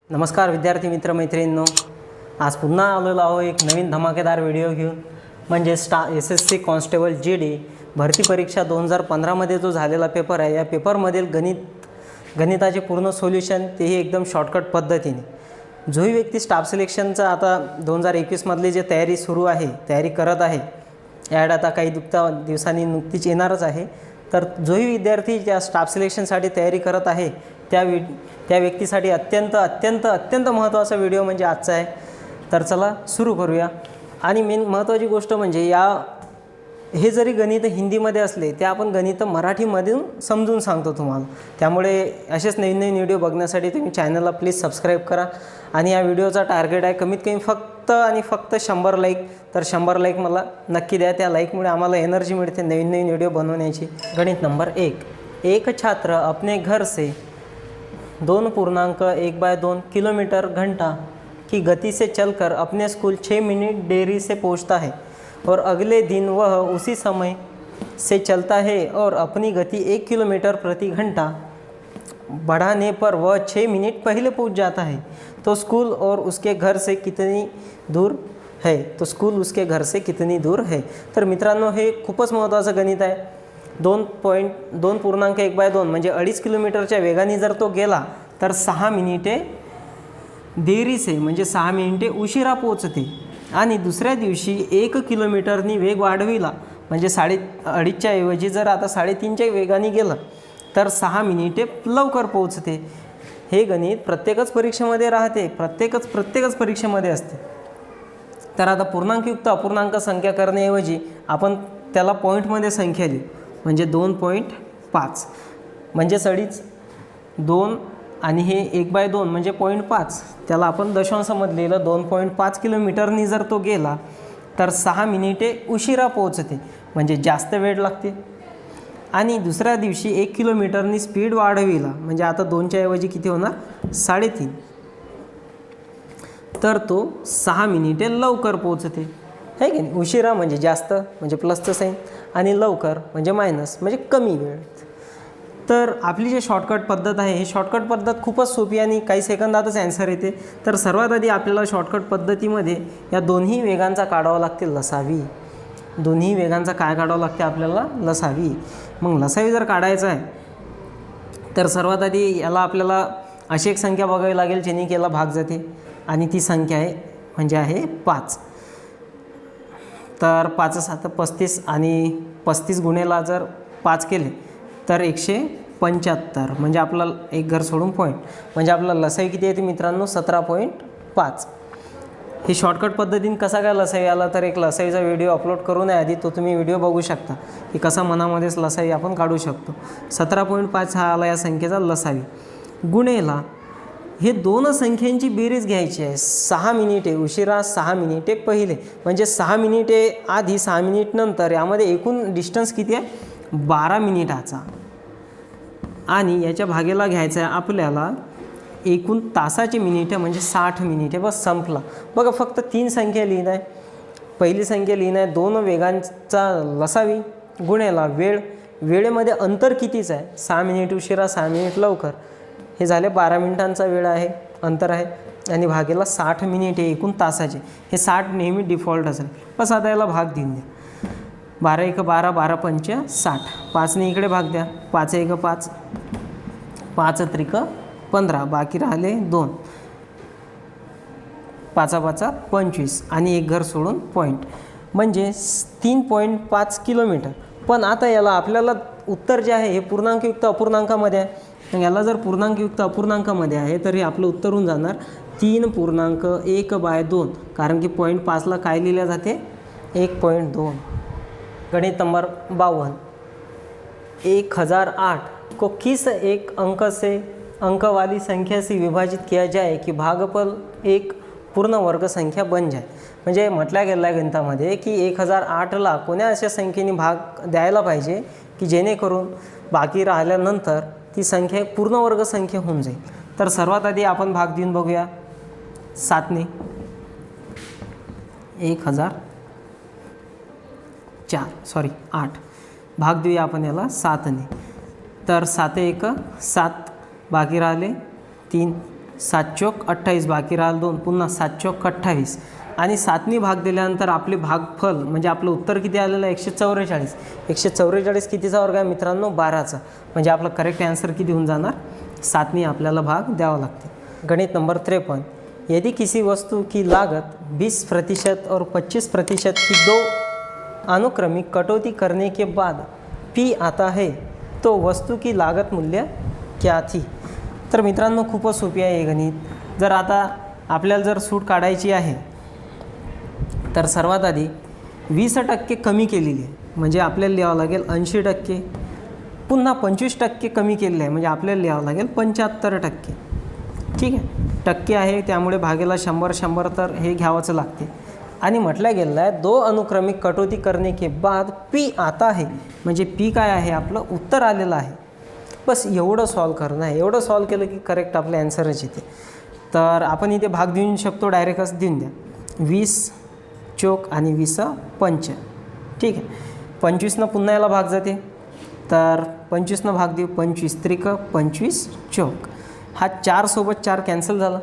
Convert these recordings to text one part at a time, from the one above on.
नमस्कार विद्यार्थी मित्र मैत्रिणींनो, आज पुन्हा आलेलो आहो एक नवीन धमाकेदार व्हिडिओ घेऊन। म्हणजे SSC कॉन्स्टेबल GD भरती परीक्षा 2015मध्ये जो झालेला पेपर आहे, या पेपरमधील गणिताचे पूर्ण सोल्युशन, तेही एकदम शॉर्टकट पद्धतीने। जोही व्यक्ती स्टाफ सिलेक्शनचा आता 2021मधली जे तयारी करत आहे, ॲड आता काही दिवसांनी नुकतीच येणारच आहे, तर जोही विद्यार्थी ज्या स्टाफ सिलेक्शनसाठी तयारी करत आहे त्या व्यक्तीसाठी अत्यंत महत्त्वाचा व्हिडिओ म्हणजे आजचा आहे। तर चला सुरू करूया। आणि मेन महत्त्वाची गोष्ट म्हणजे हे जरी गणित हिंदीमध्ये असले, ते आपण गणित मराठीमधून समजून सांगतो तुम्हाला। त्यामुळे असेच नवीन व्हिडिओ बघण्यासाठी तुम्ही चॅनलला प्लीज सबस्क्राईब करा। आणि या व्हिडिओचा टार्गेट आहे कमीत कमी फक्त 100 लाईक। तर 100 लाईक मला नक्की द्या, त्या लाईकमुळे आम्हाला एनर्जी मिळते नवीन व्हिडिओ बनवण्याची। गणित नंबर 1। एक छात्र अपने घर से 2.1/2 किलोमीटर घंटा की गति से चलकर अपने स्कूल 6 मिनट देरी से पहुंचता है, और अगले दिन वह उसी समय से चलता है और अपनी गति 1 किलोमीटर प्रति घंटा बढ़ाने पर वह 6 मिनट पहले पहुंच जाता है, तो स्कूल उसके घर से कितनी दूर है। तर मित्रांनो, हे खूपच महत्त्वाचं गणित आहे। 2.1/2 म्हणजे 2.5 किलोमीटरच्या वेगाने जर तो गेला तर 6 मिनिटे देरीसे म्हणजे 6 मिनिटे उशिरा पोहोचते। आणि दुसऱ्या दिवशी 1 किलोमीटरनी वेग वाढविला म्हणजे 2.5च्या ऐवजी जर आता 3.5च्या वेगाने गेलं तर 6 मिनिटे लवकर पोहोचते। हे गणित प्रत्येकच परीक्षेमध्ये राहते, प्रत्येकच परीक्षेमध्ये असते। तर आता पूर्णांकयुक्त अपूर्णांक संख्या करण्याऐवजी आपण त्याला पॉईंटमध्ये संख्या लिहू, म्हणजे 2.5 म्हणजे 2.5 आणि हे 1/2 म्हणजे 0.5, त्याला आपण दशांशामध्ये लिहिलं। 2.5 किलोमीटरनी जर तो गेला तर 6 मिनिटे उशिरा पोहोचते म्हणजे जास्त वेळ लागते। आणि दुसऱ्या दिवशी 1 किलोमीटरनी स्पीड वाढविला म्हणजे आता 2च्या ऐवजी किती होणार, 3.5, तर तो 6 मिनिटे लवकर पोहोचते, है की नाही। उशिरा म्हणजे जास्त म्हणजे प्लसचं साईन, आणि लवकर म्हणजे मायनस म्हणजे कमी वेळ। तर आपली जी शॉर्टकट पद्धत आहे, ही शॉर्टकट पद्धत खूपच सोपी आणि काही सेकंदातच ॲन्सर येते। तर सर्वात आधी आपल्याला शॉर्टकट पद्धतीमध्ये या दोन्ही वेगांचा काढावा लागते लसावी। दोन्ही वेगांचा काय काढावं लागते आपल्याला, लसावी। मग लसावी जर काढायचा आहे तर सर्वात आधी याला आपल्याला अशी एक संख्या बघावी लागेल ज्याने केला भाग जाते, आणि ती संख्या आहे 5। तर 5 7 35 आणि 35 गुणेला जर 5 केले तर 175, म्हणजे आपला एक घर सोडून पॉईंट, म्हणजे आपला लसावी किती येते मित्रांनो, 17.5। हे शॉर्टकट पद्धतीने कसा काय लसावी आला, तर एक लसावीचा व्हिडिओ अपलोड करून आहे आधी, तो तुम्ही व्हिडिओ बघू शकता की कसा मनामध्येच लसावी आपण काढू शकतो। 17.5 हा आला या संख्येचा लसावी। गुणेला हे दोन संख्यांची बेरीज घ्यायची आहे, 6 मिनिटे उशिरा 6 मिनिटे पहिले, म्हणजे 6 मिनिटे आधी 6 मिनिट नंतर, यामध्ये एकूण डिस्टन्स किती आहे, 12 मिनिटाचा। आणि याच्या भागेला घ्यायचं आहे आपल्याला एकूण तासाची मिनिटे म्हणजे 60 मिनिटे, बस संपला। बघा फक्त 3 संख्या लिहिणं आहे। पहिली संख्या लिहिणं आहे 2 वेगांचा लसावी गुणेला वेळेमध्ये अंतर कितीच आहे, 6 मिनिट उशिरा 6 मिनिट लवकर, हे झाले 12 मिनिटांचा अंतर आहे, आणि भागेला 60 मिनिटे एकूण तासाचे, हे 60 नेहमी डिफॉल्ट असेल। बस आता याला भाग देऊन द्या, 12 1 12, 12 5 60, 5ने इकडे भाग द्या, 5 1 5, 5 3 15, बाकी राहिले 2, 5 5 25, आणि एक घर सोडून पॉईंट, म्हणजे 3.5 किलोमीटर। पण आता याला आपल्याला उत्तर जे आहे हे पूर्णांकयुक्त अपूर्णांकामध्ये आहे, तर याला जर पूर्णांकयुक्त अपूर्णांकामध्ये आहे तर हे आपलं उत्तर होऊन जाणार 3.1/2, कारण की 0.5ला काय लिहिल्या जाते, 1.2। गणित नंबर 52। 1008 को किस एक अंक वाली संख्या से विभाजित किया जाए कि भागफल एक पूर्ण वर्ग संख्या बन जाए। म्हणजे म्हटलं गेलं आहे गणितामध्ये की 1008ला कोण्या अशा संख्येने भाग द्यायला पाहिजे की जेणेकरून बाकी राहिल्यानंतर ती संख्या एक पूर्ण वर्ग संख्या होऊन जाईल। तर सर्वात आधी आपण भाग देऊन बघूया 7ने, 8 भाग देऊया आपण याला 7ने। तर 7 1 7, बाकी राहिले 3, 7 चौक 28, बाकी राहिलं 2, पुन्हा 7 चौक 28 आणि 7नी भाग दिल्यानंतर आपले भागफल म्हणजे आपलं उत्तर किती आलेलं आहे 144. 144 कितीचा वर्ग आहे मित्रांनो 12चा, म्हणजे आपला करेक्ट आन्सर किती होऊन जाणार 7नी आपल्याला भाग द्यावा लागते. गणित नंबर 53. यदि किसी वस्तु की लागत 20% और 25% की दो अनुक्रमिक कटौती करने के बाद P आता है तो वस्तू की लागत मूल्य क्या थी. तर मित्रांनो खूपच सोपी आहे हे गणित. जर आता आपल्याला जर सूट काढायची आहे तर सर्वात आधी 20% कमी केलेली आहे म्हणजे आपल्याला लिहावं लागेल 80%, पुन्हा 25% कमी केलेलं आहे म्हणजे आपल्याला लिहावं लागेल 75%. ठीक आहे, टक्के आहे त्यामुळे भागेला 100 तर हे घ्यावंच लागते. आणि म्हटलं गेलं आहे 2 अनुक्रमिक कटौती करने के बाद P आता है म्हणजे P काय आहे आपलं उत्तर आलेलं आहे. बस एवढं सॉल्व करणं आहे. एवढं सॉल्व केलं की करेक्ट आपलं ॲन्सरच येते. तर आपण इथे भाग देऊन शकतो, डायरेक्टच देऊन द्या 20 चौक आणि 20 पंच. ठीक आहे, 25नं पुन्हा याला भाग जाते तर 25नं भाग देऊ, 25 त्रिक 25 चौक. हा 4 सोबत 4 कॅन्सल झाला,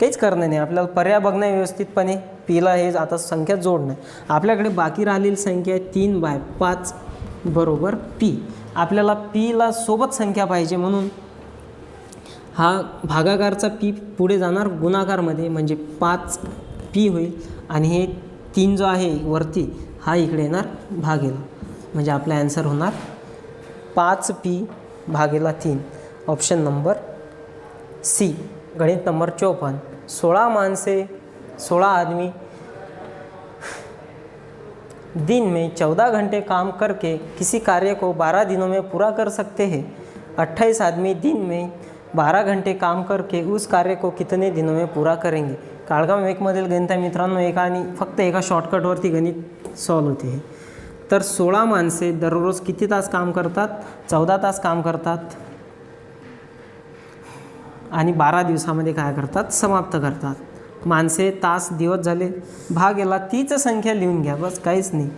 काहीच करणं नाही. आपल्याला पर्याय बघणं व्यवस्थितपणे. पीला हे आता संख्या जोडणं. आपल्याकडे बाकी राहिलेली संख्या आहे 3/5 बरोबर P. आपल्याला Pला सोबत संख्या पाहिजे म्हणून हा भागाकारचा P पुढे जाणार गुणाकारमध्ये म्हणजे 5P होईल आणि हे 3 जो आहे वरती हा इकडे येणार भागेला म्हणजे आपला ॲन्सर होणार 5P/3. Option number C. गणित नंबर 54. 16 माणसे 16 आदमी दिन में 14 घंटे काम करके किसी कार्य को 12 दिनों में पूरा कर सकते हैं. 28 आदमी दिन में 12 घंटे काम करके उस कार्य को कितने दिनों में पूरा करेंगे. काळगाव 1मधील गणित आहे मित्रांनो. फक्त एका शॉर्टकटवरती गणित सॉल्व होते हे. तर 16 माणसे दररोज किती तास काम करतात 14 तास काम करतात आणि 12 दिवसामध्ये काय करतात समाप्त करतात. माणसे तास दिवस झाले, भाग याला तीच संख्या लिहून घ्या, बस काहीच नाही.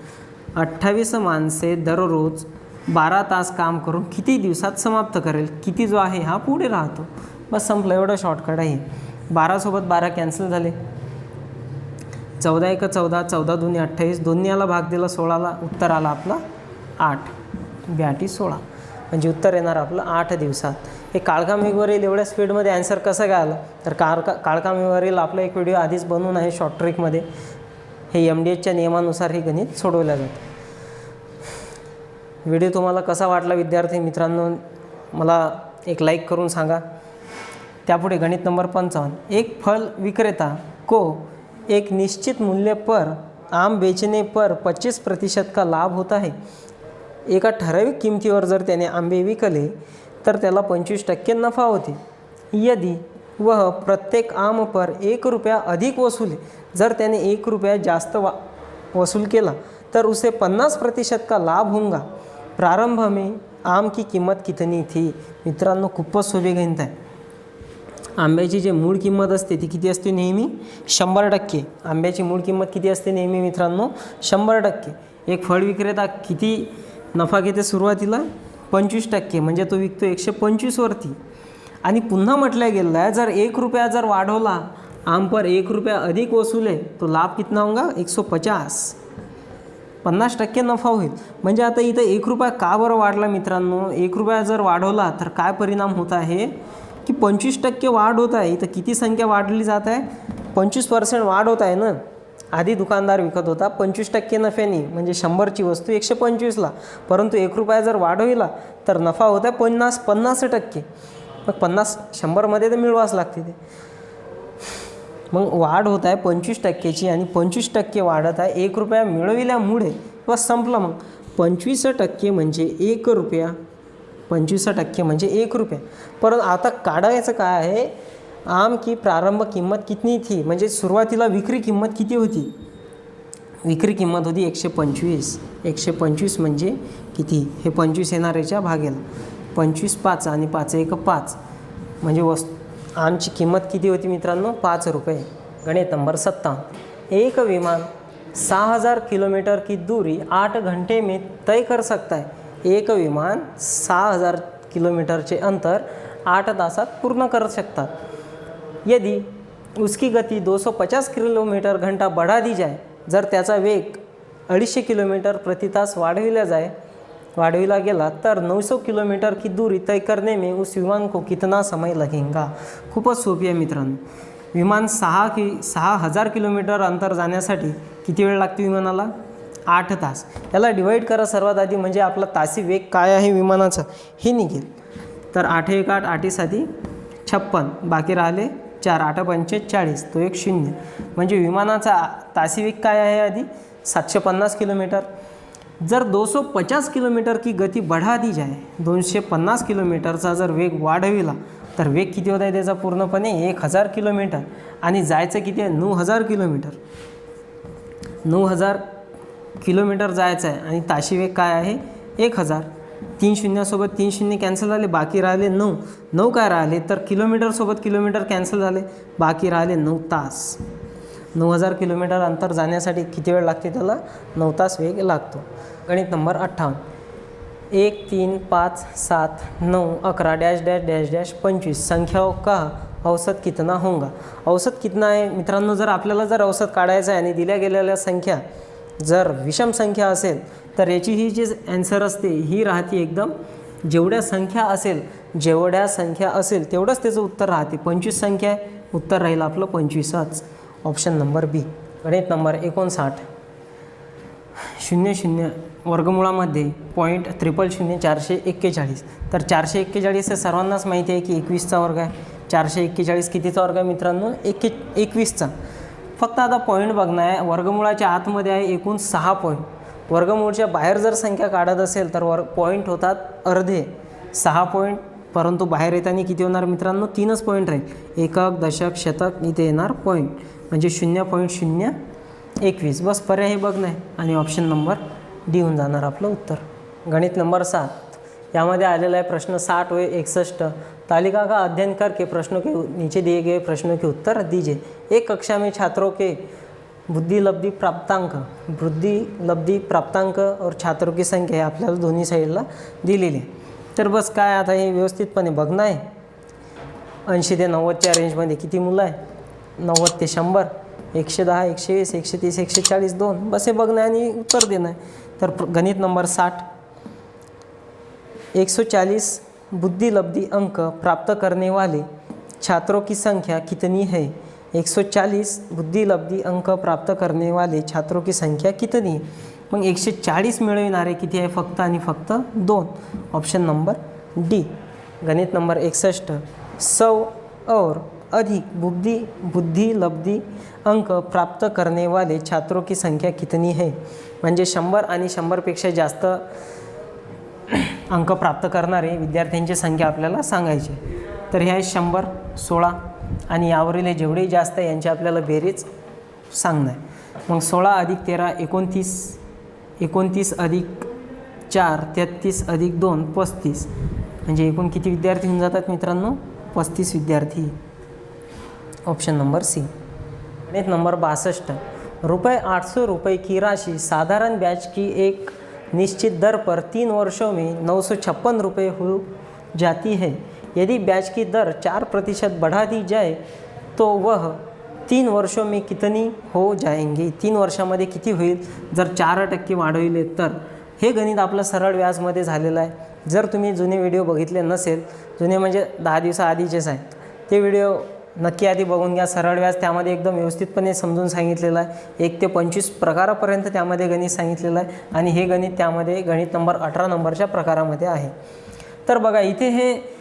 28 माणसे दररोज 12 तास काम करून किती दिवसात समाप्त करेल. किती जो आहे हा पुढे राहतो, बस संपलं. एवढं शॉर्टकट आहे. 12 सोबत 12 कॅन्सल झाले. 14 × 1 = 14, 14 × 2 = 28, दोन्ही याला भाग दिला 16ला, उत्तर आला आपला 8. 82-16 म्हणजे उत्तर येणार आपलं 8 दिवसात. हे काळकामीवरील एवढ्या स्पीडमध्ये ॲन्सर कसं काय आलं तर काळकामीवरील आपला एक व्हिडिओ आधीच बनवून आहे शॉर्ट ट्रिकमध्ये. हे MDHच्या नियमानुसार हे गणित सोडवलं जातं. व्हिडिओ तुम्हाला कसा वाटला विद्यार्थी मित्रांनो मला एक लाईक करून सांगा. त्यापुढे गणित नंबर 55. एक फल विक्रेता को एक निश्चित मूल्य पर आम बेचने पर 25% का लाभ होता है. एका ठराविक किमतीवर जर त्याने आंबे विकले तर त्याला 25% नफा होते. यदि वह प्रत्येक आम पर 1 रुपया अधिक वसूले, जर त्याने 1 रुपया जास्त वसूल केला तर उसे 50% का लाभ होगा. प्रारंभ में आम की किंमत कितनी थी. मित्रांनो खूपच सोपे गणित आहे. आंब्याची जी मूळ किंमत असते ती किती असते नेहमी 100%. आंब्याची मूळ किंमत किती असते नेहमी मित्रांनो 100%. एक फळ विक्रेता किती नफा घेते सुरुवातीला 25%, म्हणजे तो विकतो 125 वरती. आणि पुन्हा म्हटलं गेलं आहे जर 1 रुपया जर वाढवला आम पर 1 रुपया अधिक वसूले तो लाभ कितना होगा 150. 50% नफा होईल. म्हणजे आता इथं 1 रुपया का बरं वाढला मित्रांनो. 1 रुपया जर वाढवला तर काय परिणाम होत आहे की 25% वाढ होत आहे. इथं किती संख्या वाढली जात आहे 25% वाढ होत आहे ना. आधी दुकानदार विकत होता 25% नफ्याने म्हणजे 100ची वस्तू 125ला, परंतु 1 रुपया जर वाढविला तर नफा होत आहे 50%. मग 100मध्ये तर मिळवाच लागते ते. मग वाढ होत आहे 25%ची आणि 25% वाढत आहे 1 रुपया मिळविल्यामुळे. बस संपलं. मग 25% म्हणजे 1 रुपया, 25% म्हणजे 1 रुपया. परंतु आता काढायचं काय आहे आम की प्रारंभ किंमत कितनी थी, म्हणजे सुरुवातीला विक्री किंमत किती होती. विक्री किंमत होती 125. 125 म्हणजे किती हे 25 येणार याच्या भागेला 25 5 आणि 5 1 5 म्हणजे आमची किंमत किती होती मित्रांनो 5 रुपये. गणित नंबर 57. एक विमान 6000 किलोमीटर की दूरी 8 घंटे में तय कर सकता है. एक विमान 6000 किलोमीटरचे अंतर 8 तासात पूर्ण करू शकतात. यदि उसकी गति 250 किलोमीटर घंटा बढ़ा दी जाए, जर त्याचा वेग 250 किलोमीटर प्रति तास वाढविला गेला तर 900 किलोमीटर की दूरी तय करने में उस विमान को कितना समय लगेगा। खूपच सोपी आहे मित्रांनो। विमान 6,000 किलोमीटर अंतर जाण्यासाठी किती वेळ लागतो विमानाला? 8 तास। याला डिवाईड करा सर्वात आधी, म्हणजे आपला तासी वेग काय आहे विमानाचा हे निघेल। तर 8 1 8 8 7 56, बाकी राहिले 4, 8 5 40, तो एक 0, म्हणजे विमानाचा तासी वेग काय आहे आधी? 750 किलोमीटर। जर 250 किलोमीटर की गती बढ़ा दी जाए, 250 किलोमीटरचा जर वेग वाढविला तर वेग किती होत आहे त्याचा पूर्णपणे? 1000 किलोमीटर, आणि जायचं किती आहे? 9000 किलोमीटर। 9000 किलोमीटर जायचं आहे आणि ताशी वेग काय आहे? 1000। 3 शून्यासोबत 3 शून्य कॅन्सल झाले, बाकी राहिले 9। 9 काय राहिले तर किलोमीटरसोबत किलोमीटर कॅन्सल झाले, बाकी राहिले 9 तास। 9000 किलोमीटर अंतर जाण्यासाठी किती वेळ लागते त्याला? 9 तास वेग लागतो। गणित number 58, 1 3 5 7 9 11 dash dash dash dash 25 संख्याओं का औसत कितना होगा। औसत कितना आहे मित्रांनो? जर आपल्याला जर औसत काढायचं आहे आणि दिल्या गेलेल्या संख्या जर विषम संख्या असेल तर याची ही जी ॲन्सर असते ही राहते एकदम जेवढ्या संख्या असेल तेवढंच त्याचं उत्तर राहते। 25 संख्या आहे, उत्तर राहील आपलं 25च, ऑप्शन नंबर बी। गणित नंबर 59, 00 वर्गमुळामध्ये 0.000441, तर 441 हे सर्वांनाच माहिती आहे की 21चा वर्ग आहे। 441 कितीचा वर्ग आहे मित्रांनो? 21चा। फक्त आता पॉईंट बघणं आहे, वर्गमुळाच्या आतमध्ये आहे एकूण 6 पॉईंट, वर्गमूळच्या बाहेर जर संख्या काढत असेल तर पॉईंट होतात अर्धे, 6 पॉईंट, परंतु बाहेर येताना किती होणार मित्रांनो? 3च पॉईंट राहील, एकक दशक शतक इथे येणार पॉईंट, म्हणजे 0.021, बस पर्याय हे बघणं आहे आणि ऑप्शन नंबर डी होऊन जाणार आपलं उत्तर। गणित नंबर 7, यामध्ये आलेला आहे प्रश्न 60 व 61, तालिका का अध्ययन करके प्रश्नों के नीचे दिए गए प्रश्नों के उत्तर दीजिए। एक कक्षा में छात्रों के बुद्धि लब्धि प्राप्तांक और छात्रों की संख्या आपल्याला दोन्ही साईडला दिलेली आहे। तर बस काय आता हे व्यवस्थितपणे बघणं आहे। 80 ते 90च्या रेंजमध्ये किती मुलं आहे? 90 ते 100, 110 120 130 140 2, बस हे बघणं आहे आणि उत्तर देणं आहे। तर गणित नंबर 60, 140 बुद्धि लब्धि अंक प्राप्त करने वाले छात्रों की संख्या कितनी है? 140 बुद्धि लब्धि अंक प्राप्त करने वाले छात्रों की संख्या कितनी है? मग 140 मिळविणारे किती आहे? फक्त आणि फक्त 2, ऑप्शन नंबर डी। गणित नंबर 61, 100 और अधिक बुद्धि लब्धि अंक प्राप्त करने वाले छात्रों की संख्या कितनी है? म्हणजे 100 आणि 100पेक्षा जास्त अंक प्राप्त करणारे विद्यार्थ्यांची संख्या आपल्याला सांगायची। तर हे आहे 100, 16 आणि यावरील जेवढे जास्त आहे यांची आपल्याला बेरीज सांगणं आहे। मग 16 अधिक 13 29, 29 अधिक 4 33 अधिक 2 35, म्हणजे एकूण किती विद्यार्थी होऊन जातात मित्रांनो? 35 विद्यार्थी, ऑप्शन नंबर सी। गणित नंबर 62, ₹800 की राशि साधारण ब्याज की एक निश्चित दर पर 3 वर्षों में 956 रुपये हो जाती है। यदि ब्याज की दर 4% बढ़ा दी जाए तो वह 3 वर्षों में कितनी हो जाएंगे? 3 वर्षामध्ये किती होईल जर 4% वाढविले तर? हे गणित आपलं सरळ व्याजमध्ये झालेलं आहे। जर तुम्ही जुने व्हिडिओ बघितले नसेल, जुने म्हणजे 10 दिवसाआधीचेच आहेत, ते व्हिडिओ नक्की आधी बघून घ्या। सरळ व्याज त्यामध्ये एकदम व्यवस्थितपणे समजून सांगितलेलं आहे। 1 ते 25 प्रकारापर्यंत त्यामध्ये गणित सांगितलेलं आहे आणि हे गणित त्यामध्ये गणित नंबर 18 नंबरच्या प्रकारामध्ये आहे। तर बघा इथे हे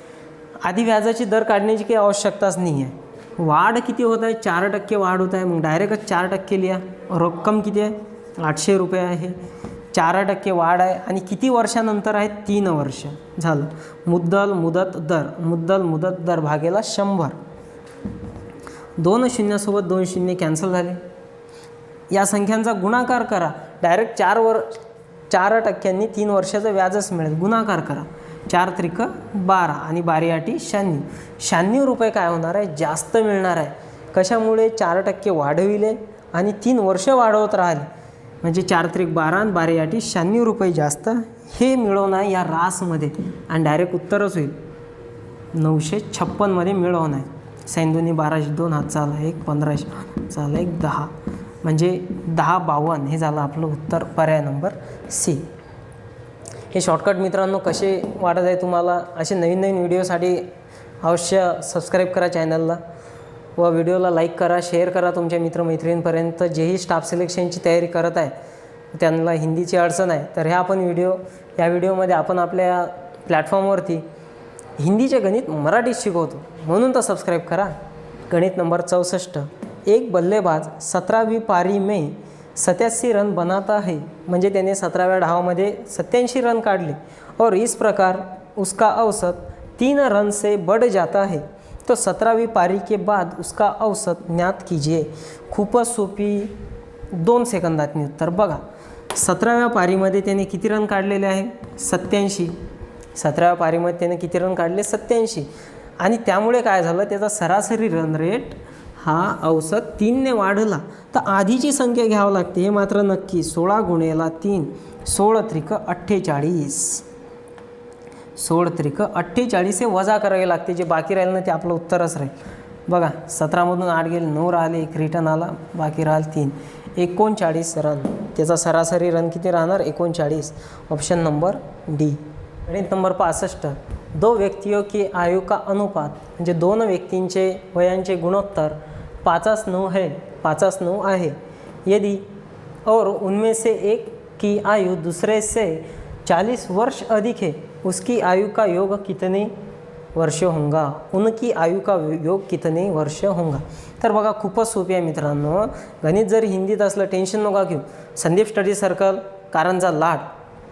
आधी व्याजाची दर काढण्याची काही आवश्यकताच नाही आहे। वाढ किती होत आहे? 4% वाढ होत आहे, मग डायरेक्टच 4% लिहा। रक्कम किती आहे? 800 रुपये आहे, 4% वाढ आहे आणि किती वर्षानंतर आहे? 3 वर्ष झालं। मुद्दल मुदत दर भागेला 100, 2 शून्यासोबत 2 शून्य कॅन्सल झाले। या संख्यांचा गुणाकार करा, डायरेक्ट 4% 3 वर्षाचं व्याजच मिळेल। गुणाकार करा, 4 त्रिक 12 आणि 12 आठी 96, 96 रुपये काय होणार आहे? जास्त मिळणार आहे। कशामुळे? 4% वाढविले आणि 3 वर्ष वाढवत राहिले, म्हणजे 4 त्रिक 12 आणि 12 आठी 96 रुपये जास्त हे मिळवणं आहे या रासमध्ये, आणि डायरेक्ट उत्तरच होईल 956 मध्ये मिळवणं आहे। सैंदुनी 12-2 हातचा आला 1, 15 हातचा आला 1, 10 म्हणजे 10-52 हे झालं आपलं उत्तर पर्याय नंबर सी. हे शॉर्टकट मित्रांनो कसे वाटत आहे तुम्हाला? असे नवीन नवीन व्हिडिओसाठी अवश्य सबस्क्राईब करा चॅनलला व व्हिडिओला लाईक करा, शेअर करा तुमच्या मित्रमैत्रिणींपर्यंत. जेही स्टाफ सिलेक्शनची तयारी करत आहे त्यांना हिंदीची अडचण आहे तर ह्या व्हिडिओमध्ये आपण आपल्या प्लॅटफॉर्मवरती हिंदीचे गणित मराठीत शिकवतो, म्हणून तर सबस्क्राईब करा. गणित नंबर 64. एक बल्लेबाज 17वीं पारी में 87 रन बनाता है, म्हणजे त्याने 17व्या डावामध्ये 87 रन काढले और इस प्रकार उसका औसत 3 रन से बढ़ जाता है तो 17वीं पारी के बाद उसका औसत ज्ञात कीजिए. खूपच सोपी 2 सेकंदात उत्तर बघा. 17व्या पारीमध्ये त्याने किती रन काढलेले आहे? 87. 17व्या पारीमध्ये त्याने किती रन काढले? 87. आणि त्यामुळे काय झालं, त्याचा सरासरी रन रेट हा औसत 3ने वाढला. तर आधीची संख्या घ्यावं लागते हे मात्र नक्की. 16 गुणेला 3 16 त्रिक 48. 16 त्रिक 48 हे वजा करावे लागते. जे बाकी राहील ना ते आपलं उत्तरच राहील. बघा 17मधून 8 गेले, 9 राहिले, 1 रिटर्न आला, बाकी राहिलं 3. 39 रन. त्याचा सरासरी रन किती राहणार? 39. Option number D. गणित नंबर 65. 2 व्यक्तियों की आयु का अनुपात, म्हणजे 2 व्यक्तींचे वयांचे गुणोत्तर 5:9 है, 5:9 आहे. यदि और उनमें से एक की आयु दूसरे से 40 वर्ष अधिक है, उसकी आयु का योग कितने वर्ष होगा? उनकी आयु का योग कितने वर्ष होगा? तर बघा खूपच सोपी आहे मित्रांनो. गणित जर हिंदीत असलं टेन्शन नका घेऊ. संदीप स्टडी सर्कल, कारंजा लाड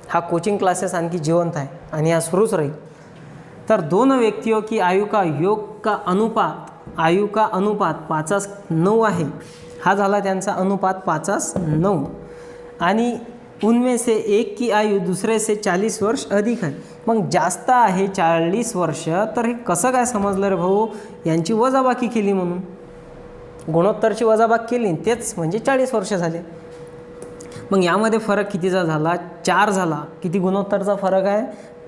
हा कोचिंग क्लासेस आणखी जिवंत आहे आणि हा सुरूच राहील. तर 2 व्यक्तियों की आयु का अनुपात 5:9 आहे. हा झाला त्यांचा अनुपात 5:9. आणि उनमें से एक की आयु दूसरे से 40 वर्ष अधिक आहे. मग जास्त आहे 40 वर्ष, तर हे कसं काय समजलं रे भाऊ? यांची वजाबाकी केली म्हणून, गुणोत्तरची वजाबाकी केली, तेच म्हणजे 40 वर्ष झाले. मग यामध्ये फरक कितीचा झाला? 4 झाला. किती गुणोत्तरचा फरक आहे?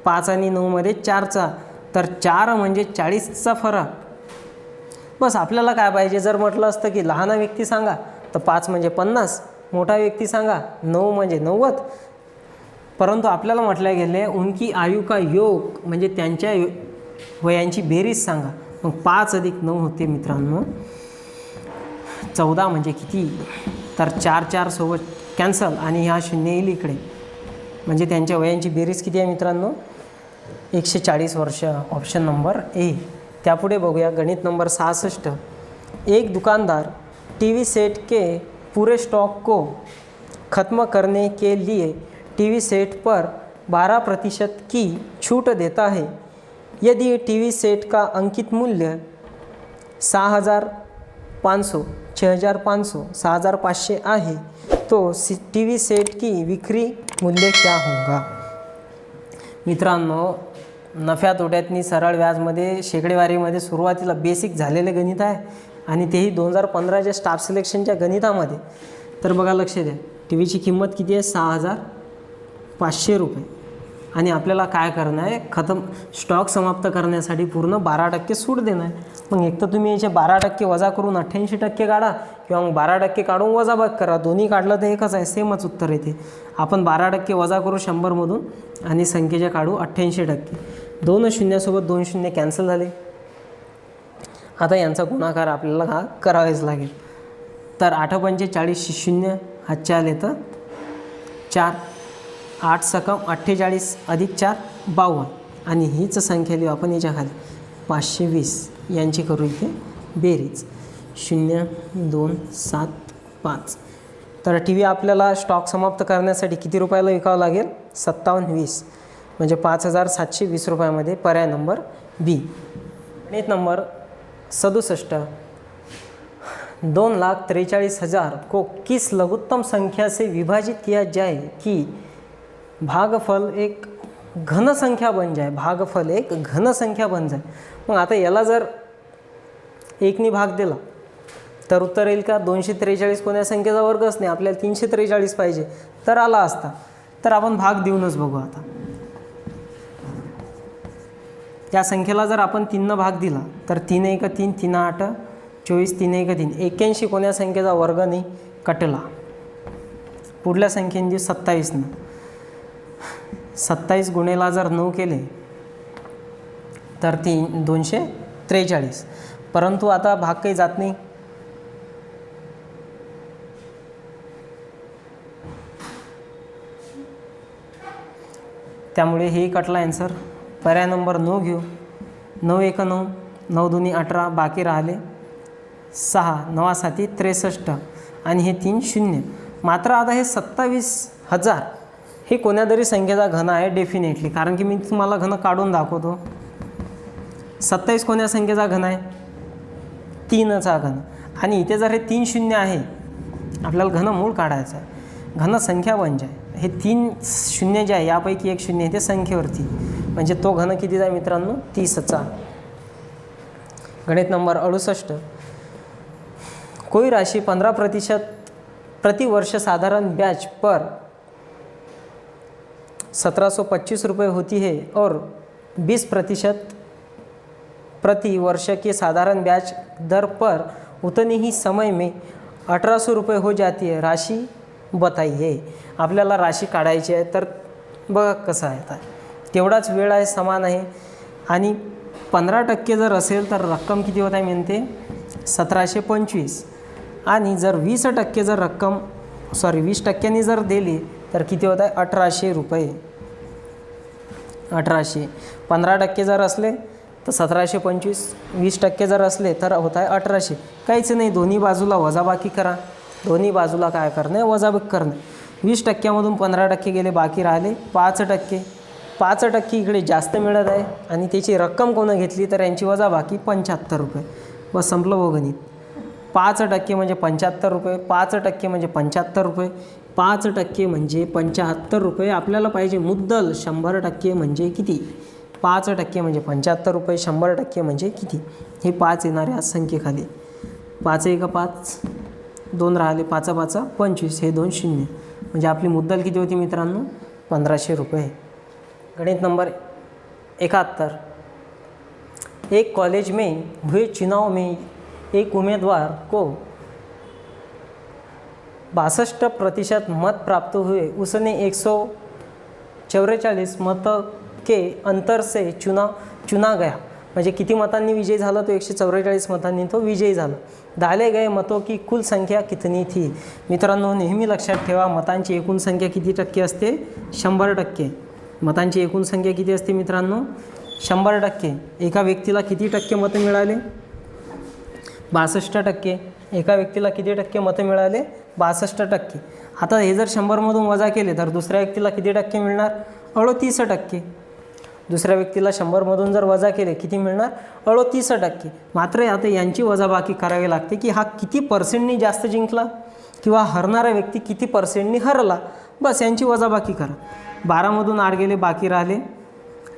5 आणि 9 मध्ये 4चा. तर 4 म्हणजे 40चा फरक. बस आपल्याला काय पाहिजे? जर म्हटलं असतं की लहान व्यक्ती सांगा तर 5 म्हणजे 50, मोठा व्यक्ती सांगा 9 म्हणजे 90, परंतु आपल्याला म्हटलं गेले उनकी आयु का योग म्हणजे त्यांच्या वयांची बेरीज सांगा. मग 5 अधिक 9 होते मित्रांनो 14. म्हणजे किती? तर 4 सोबत कॅन्सल आणि हा 0 येईल इकडे. म्हणजे त्यांच्या वयांची बेरीज किती आहे मित्रांनो? 140 वर्ष. Option number A. त्यापुढे बघूया गणित नंबर 66. एक दुकानदार टीवी सेट के पूरे स्टॉक को ख़त्म करने के लिए टीवी सेट पर 12% की छूट देता है. यदि टीवी सेट का अंकित मूल्य 6,500, 6,500, 6,500 आहे तो टीवी सेट की विक्री मूल्य क्या होगा? मित्रांनो नफ्या तोट्यातनी सरळ व्याजमध्ये शेकडेवारीमध्ये सुरुवातीला बेसिक झालेले गणित आहे आणि तेही 2015च्या स्टाफ सिलेक्शनच्या गणितामध्ये. तर बघा लक्ष द्या, टी व्हीची किंमत किती आहे? 6,500 रुपये. आणि आपल्याला काय करणं आहे? स्टॉक समाप्त करण्यासाठी पूर्ण 12% सूट देणं आहे. मग एक तर तुम्ही याचे 12% वजा करून 88% काढा किंवा मग 12% काढून वजाबाकी करा. दोन्ही काढलं तर एकच आहे, सेमच उत्तर येते. आपण 12% वजा करू 100मधून आणि संख्येचे काढू 88%. 2 शून्यासोबत 2 शून्य कॅन्सल झाले. आता यांचा गुणाकार आपल्याला हा करावाच लागेल. तर 8×5 40, 0 हातचे आले तर 4, 8 सकम 48 अधिक 4 52 आणि हीच संख्या लिहू आपण याच्या खाली 520. यांची करू इथे बेरीज 0, 2, 7, 5. तर टी व्ही आपल्याला स्टॉक समाप्त करण्यासाठी किती रुपयाला विकावं लागेल? 5720 म्हणजे 5,720 रुपयामध्ये पर्याय नंबर बी. गणित नंबर 67. 2,43,000 को किस लघुत्तम संख्या से विभाजित किया जाए कि भागफल एक घन संख्या बन जाए? भागफल एक घन संख्या बन जाए. मग आता याला जर 1ने भाग दिला तर उत्तर येईल का? 243 कोण्या संख्येचा वर्गच नाही, आपल्याला 343 पाहिजे तर आला असता. तर आपण भाग देऊनच बघू. आता त्या संख्येला जर आपण 3 भाग दिला तर 3 एक 3, 3 8 24, 3 एक 3, 81 कोण्या संख्येचा वर्ग नाही कटला. पुढल्या संख्येने 27 न 27 गुणेला जर 9 केले तर 243. परंतु आता भाग काही जात नाही. त्यामुळे हे कटला आन्सर. पर्याय नंबर 9 घेऊ. 9 एक 9, 9 दुनी 18, बाकी राहिले 6, 9 साती 63 आणि हे 3 0. मात्र आता हे 27,000 हे कोण्यातरी संख्येचा घन आहे डेफिनेटली, कारण की मी तुम्हाला घन काढून दाखवतो. 27 कोण्या संख्येचा घन आहे? 3चा घन. आणि इथे जर हे 3 0 आहे, आपल्याला घनमूळ काढायचं आहे. घन संख्या म्हणजे हे 3 0 जे आहे यापैकी एक 0 आहे ते संख्येवरती, म्हणजे तो घन कितीचा आहे मित्रांनो? 30चा. गणित नंबर 68. कोई राशि 15% प्रति वर्ष साधारण ब्याज पर 1725 रुपये होती है और 20% प्रति वर्ष के साधारण ब्याज दर पर उतनी ही समय में 1800 रुपये हो जाती है, राशि बताइए. आपल्याला राशी काढायची आहे. तर बघा कसं आहे, आता तेवढाच वेळ आहे, समान आहे. आणि 15% जर असेल तर रक्कम किती होत आहे म्हणते? 1725. आणि जर 20% जर रक्कम 20% जर दिली तर किती होत आहे? 1800 रुपये. 1800. 15% जर असले तर 1725, 20% जर असले तर होत आहे 1800. काहीच नाही, दोन्ही बाजूला वजाबाकी करा. दोन्ही बाजूला काय करणे? वजाबाकी करणे. 20%मधून 15% गेले, बाकी राहिले 5%. 5% इकडे जास्त मिळत आहे आणि त्याची रक्कम कोणं घेतली तर यांची वजाबाकी 75 रुपये. बस संपलं हो गणित. 5% म्हणजे 75 रुपये, 5% म्हणजे 75 रुपये, 5% म्हणजे 75 रुपये. आपल्याला पाहिजे मुद्दल. 100% म्हणजे किती? 5% म्हणजे 75 रुपये, 100% म्हणजे किती? हे 5 येणारे आज संख्येखाली. 5 एक 5, 2 राहिले, 5 5 25, हे 2 0. म्हणजे आपली मुद्दल किती होती मित्रांनो? 1500 रुपये. गणित नंबर 71. एक कॉलेज में हुए चुनाव में एक उम्मीदवार को 62% मत प्राप्त हुए. उसने 144 मतों के अंतर से चुना गया. म्हणजे किती मतांनी विजयी झाला? तो 144 मतांनी तो विजयी झाला. डाले गए मतों की कुल संख्या कितनी थी? मित्रांनो नेहमी लक्षात ठेवा, मतांची एकूण संख्या किती टक्के असते? 100%. मतांची एकूण संख्या किती असते मित्रांनो? 100%. एका व्यक्तीला किती टक्के मतं मिळाले? 62%. एका व्यक्तीला किती टक्के मतं मिळाले? 62%. आता हे जर 100मधून वजा केले तर दुसऱ्या व्यक्तीला किती टक्के मिळणार? 38%. दुसऱ्या व्यक्तीला 100मधून जर वजा केले किती मिळणार? 38%. मात्र आता यांची वजाबाकी करावी लागते की हा किती पर्सेंटनी जास्त जिंकला किंवा हरणारा व्यक्ती किती पर्सेंटनी हरला. बस यांची वजाबाकी करा. 12मधून 8 गेले, बाकी राहिले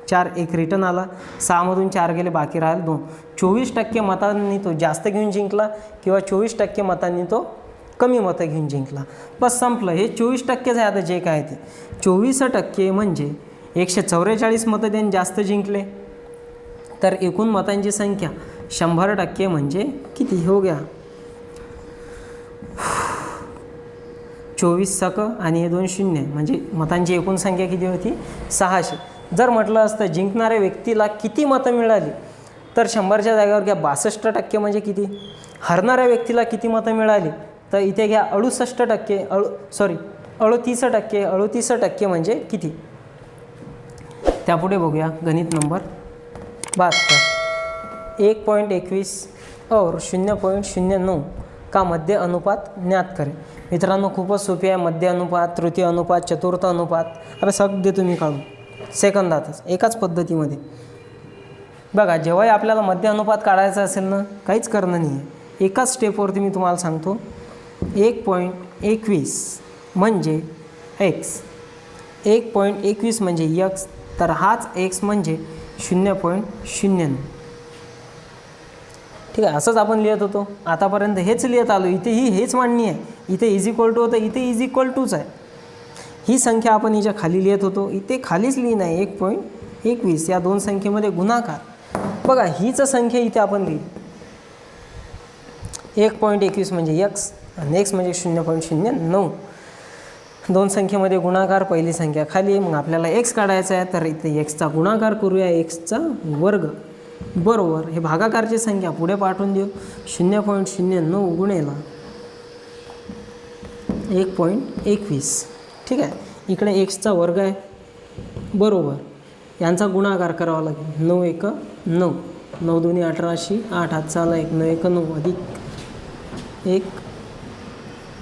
4, 1 रिटर्न आला. 6मधून 4 गेले, बाकी राहिले 2. 24% मतांनी तो जास्त घेऊन जिंकला किंवा 24% मतांनी तो कमी मतं घेऊन जिंकला. बस संपलं. हे 24%च आहे. आता जे काय ते 24% म्हणजे 144 मतं त्यांनी जास्त जिंकले, तर एकूण मतांची संख्या 100% म्हणजे किती हो गया? 24 सक आणि हे 2 0 म्हणजे मतांची एकूण संख्या किती होती? 600. जर म्हटलं असतं जिंकणाऱ्या व्यक्तीला किती मतं मिळाली तर 100च्या जागेवर घ्या 62% म्हणजे किती? हरणाऱ्या व्यक्तीला किती मतं मिळाली तर इथे घ्या 38%. 38% म्हणजे किती? त्यापुढे बघूया गणित नंबर 72. 1.21 और 0.09 का मध्य अनुपात ज्ञात करें. मित्रांनो खूपच सोपी आहे. मध्य अनुपात, तृतीय अनुपात, चतुर्थ अनुपात आता सगळं देतो मी काढून सेकंदातच एकाच पद्धतीमध्ये. बघा जेव्हाही आपल्याला मध्य अनुपात काढायचा असेल ना, काहीच करणं नाही आहे. एकाच स्टेपवरती मी तुम्हाला सांगतो. 1.21 म्हणजे x, 1.21 म्हणजे x, तर हाच x म्हणजे 0.09. ठीक आहे, असंच आपण लिहित होतो आतापर्यंत, हेच लिहित आलो. इथेही हेच मांडणी आहे. इथे इज इक्वल टू होतं, इथे इज इक्वल टूच आहे. ही संख्या आपण हिच्या खाली लिहित होतो, इथे खालीच लिहिणं आहे 1.21. 21 या दोन संख्येमध्ये गुणाकार. बघा हीच संख्या इथे आपण लिहिली 1.21 म्हणजे x आणि x म्हणजे 0.09. दोन संख्येमध्ये गुणाकार, पहिली संख्या खाली, मग आपल्याला x काढायचा आहे तर इथे xचा गुणाकार करूया, xचा वर्ग बरोबर हे भागाकारची संख्या पुढे पाठवून देऊ 0.09 गुणेला 1.21. ठीक आहे, इकडे xचा वर्ग आहे बरोबर यांचा गुणाकार करावा लागेल 9 1 9, 9 2 18, 8 हातचा आला 1 9 1 9 अधिक 1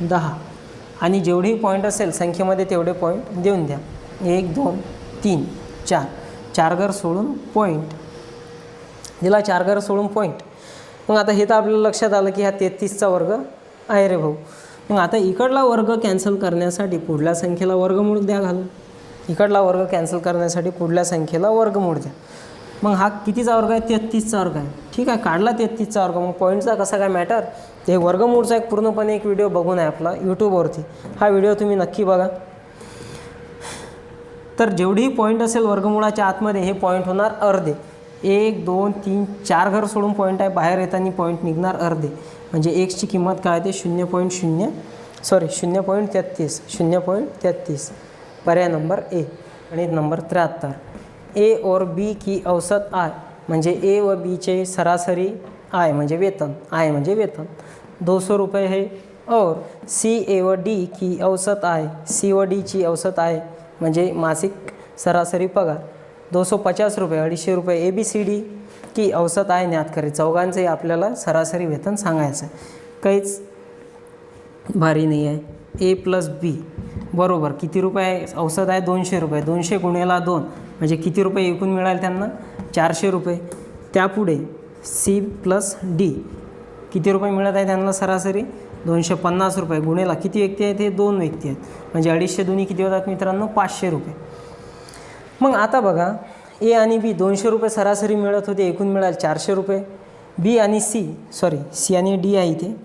10 आणि जेवढेही पॉईंट असेल संख्येमध्ये तेवढे पॉईंट देऊन द्या. 1 2 3 4, 4 घर सोडून पॉईंट दिला, 4 घर सोडून पॉईंट. मग आता हे तर आपल्याला लक्षात आलं की हा 33चा वर्ग आहे रे भाऊ. मग आता इकडला वर्ग कॅन्सल करण्यासाठी पुढल्या संख्येला वर्गमूळ द्या घालून, इकडला वर्ग कॅन्सल करण्यासाठी पुढल्या संख्येला वर्गमूळ द्या. मग हा कितीचा वर्ग आहे 33चा वर्ग आहे. ठीक आहे, काढला 33चा वर्ग. मग पॉईंटचा कसा काय मॅटर, ते वर्गमूळचा एक पूर्णपणे एक व्हिडिओ बघून आहे आपला यूट्यूबवरती, हा व्हिडिओ तुम्ही नक्की बघा. तर जेवढेही पॉईंट असेल वर्गमूळाच्या आतमध्ये हे पॉईंट होणार अर्धे. 1 2 3 4 घर सोडून पॉईंट आहे, बाहेर येताना पॉईंट निघणार अर्धे. म्हणजे एक्सची किंमत काय ते 0.33. पर्याय नंबर ए. गणित नंबर 73. ए और बी की औसत आय म्हणजे ए व बीचे सरासरी आय म्हणजे वेतन, आय म्हणजे वेतन 200 रुपये है. और सी ए व डी की औसत आय, सी व डीची औसत आय म्हणजे मासिक सरासरी पगार 250 रुपये, 250 रुपये. ए बी सी डी की औसत आय ज्ञात करे. चौघांचे आपल्याला सरासरी वेतन सांगायचं आहे, काहीच भारी नाही आहे. ए प्लस बी बरोबर किती रुपये औसत आहे 200 रुपये, 200 गुणेला 2 म्हणजे किती रुपये एकूण मिळाले त्यांना 400 रुपये. त्यापुढे सी प्लस डी किती रुपये मिळत आहे त्यांना सरासरी 250 रुपये गुणेला किती व्यक्ती आहेत, हे 2 व्यक्ती आहेत म्हणजे 250 दोन्ही किती होतात मित्रांनो 500 रुपये. मग आता बघा ए आणि बी 200 रुपये सरासरी मिळत होते, एकूण मिळाले 400 रुपये. बी आणि सी आणि डी आहे इथे,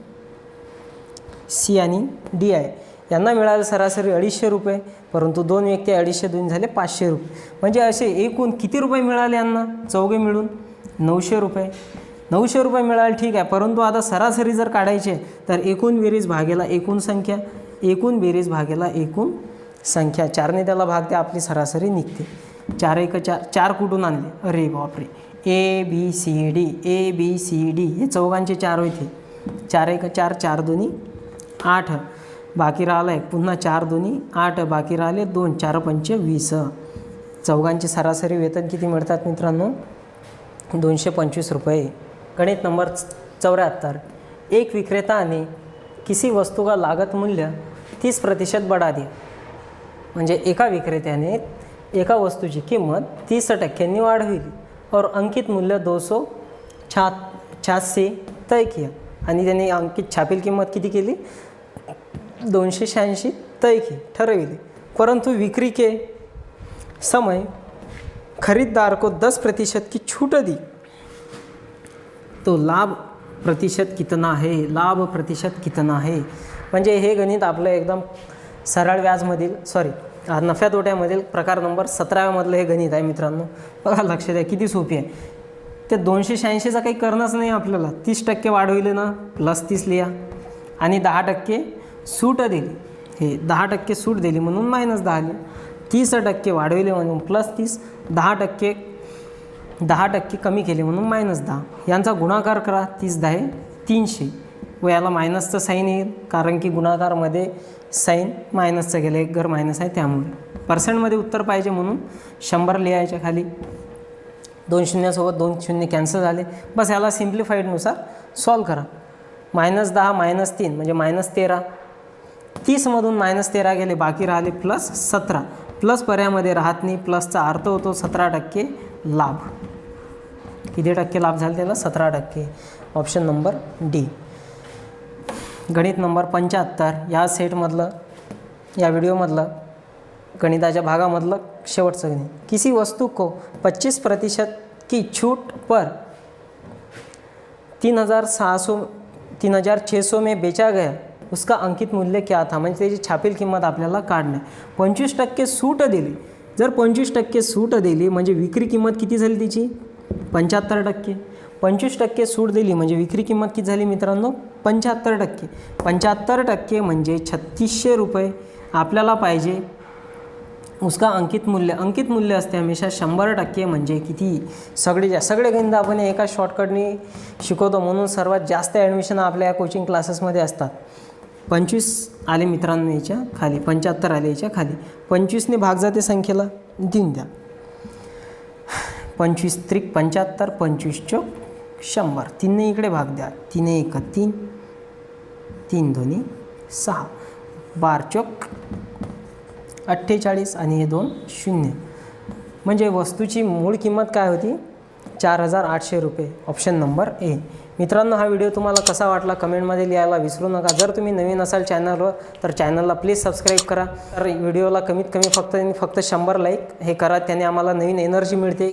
सी आणि डी आहे यांना मिळाले सरासरी 250 रुपये, परंतु 2 व्यक्ती 250 2 झाले 500 रुपये. म्हणजे असे एकूण किती रुपये मिळाले यांना चौघे मिळून 900 रुपये. 900 रुपये मिळाले ठीक आहे, परंतु आता सरासरी जर काढायचे तर एकूण बेरीज भागेला एकूण संख्या, एकूण बेरीज भागेला एकूण संख्या 4ने त्याला भाग द्या, आपली सरासरी निघते. 4 1 4, 4 कुठून आणले, अरे बापरे. ए बी सी डी हे चौघांचे 4 होते. 4 1 4, 4 2 8 बाकी राहिलं आहे, पुन्हा 4 2 8 बाकी राहिले 2, 4 5 20. चौघांचे सरासरी वेतन किती मिळतात मित्रांनो 225 रुपये. गणित नंबर 74. एक विक्रेता ने किसी वस्तू का लागत मूल्य 30% बढ़ा दिया. म्हणजे एका विक्रेत्याने एका वस्तूची किंमत 30% वाढविली और अंकित मूल्य 286 तय किया. आणि त्याने अंकित छापील किंमत किती केली 286 तय की ठरविली. परंतु बिक्री के समय खरीदार को 10% की छूट दी तो लाभ प्रतिशत कितना है, लाभ प्रतिशत कितना है. म्हणजे हे गणित आपलं एकदम सरळ व्याजमधील नफ्या तोट्यामधील प्रकार नंबर 17 मधलं हे गणित आहे मित्रांनो. बघा लक्ष द्या किती सोपी आहे. ते 286चा काही करणंच नाही आपल्याला. 30% वाढविले ना प्लस 30 लिहा आणि 10% सूट दिली, हे 10% सूट दिली म्हणून मायनस 10 लिहा. 30% वाढविले म्हणून प्लस 30, 10% कमी केले म्हणून मायनस 10. यांचा गुणाकार करा 30 10 300 व याला मायनसचं साईन येईल कारण की गुणाकारमध्ये साईन मायनसचं गेलं, एक घर मायनस आहे त्यामुळे. पर्सेंटमध्ये उत्तर पाहिजे म्हणून 100 लिहायच्या खाली. 2 शून्यासोबत 2 शून्य कॅन्सल झाले. बस याला सिम्प्लिफाईडनुसार सॉल्व करा. -10 -3 म्हणजे -13. 30मधून -13 गेले, बाकी राहिले +17. प्लस पर्यामध्ये राहत नाही, प्लसचा अर्थ होतो 17% लाभ. किती टक्के लाभ झाले त्याला 17%. Option number D. गणित नंबर 75 या सेटमधलं, या व्हिडिओमधलं गणिताच्या भागामधलं शेवटचं गणित. किसी वस्तू को 25% की छूट पर 3600 में बेचा गया, उसका अंकित मूल्य क्या था. म्हणजे त्याची छापील किंमत आपल्याला काढणे. 25% सूट दिली जर 25% सूट दिली म्हणजे विक्री किंमत किती झाली तिची 75%. 25% सूट दिली म्हणजे विक्री किंमत किती झाली मित्रांनो 75%. 75% म्हणजे 3600 रुपये आपल्याला पाहिजे. उसका अंकित मूल्य असते हमेशा 100% म्हणजे किती. सगळे गणित आपण एका शॉर्टकटने शिकवतो म्हणून सर्वात जास्त ॲडमिशन आपल्या या कोचिंग क्लासेसमध्ये असतात. 25 आले मित्रांनो याच्या खाली, 75 आले याच्या खाली. 25ने भाग जाते संख्येला देऊन द्या. 25 त्रिक 75, 25 चौक 100. 3ने इकडे भाग द्या. 3 1 3, 3 2 6, 12 चौक 48 आणि हे 2 0. म्हणजे वस्तूची मूळ किंमत काय होती 4800 रुपये. Option number A. मित्रांनो हा व्हिडिओ तुम्हाला कसा वाटला कमेंटमध्ये लिहायला विसरू नका. जर तुम्ही नवीन असाल चॅनलवर तर चॅनलला प्लीज सबस्क्राईब करा. तर व्हिडिओला कमीत कमी फक्त 100 लाईक हे करा. त्याने आम्हाला नवीन एनर्जी मिळते.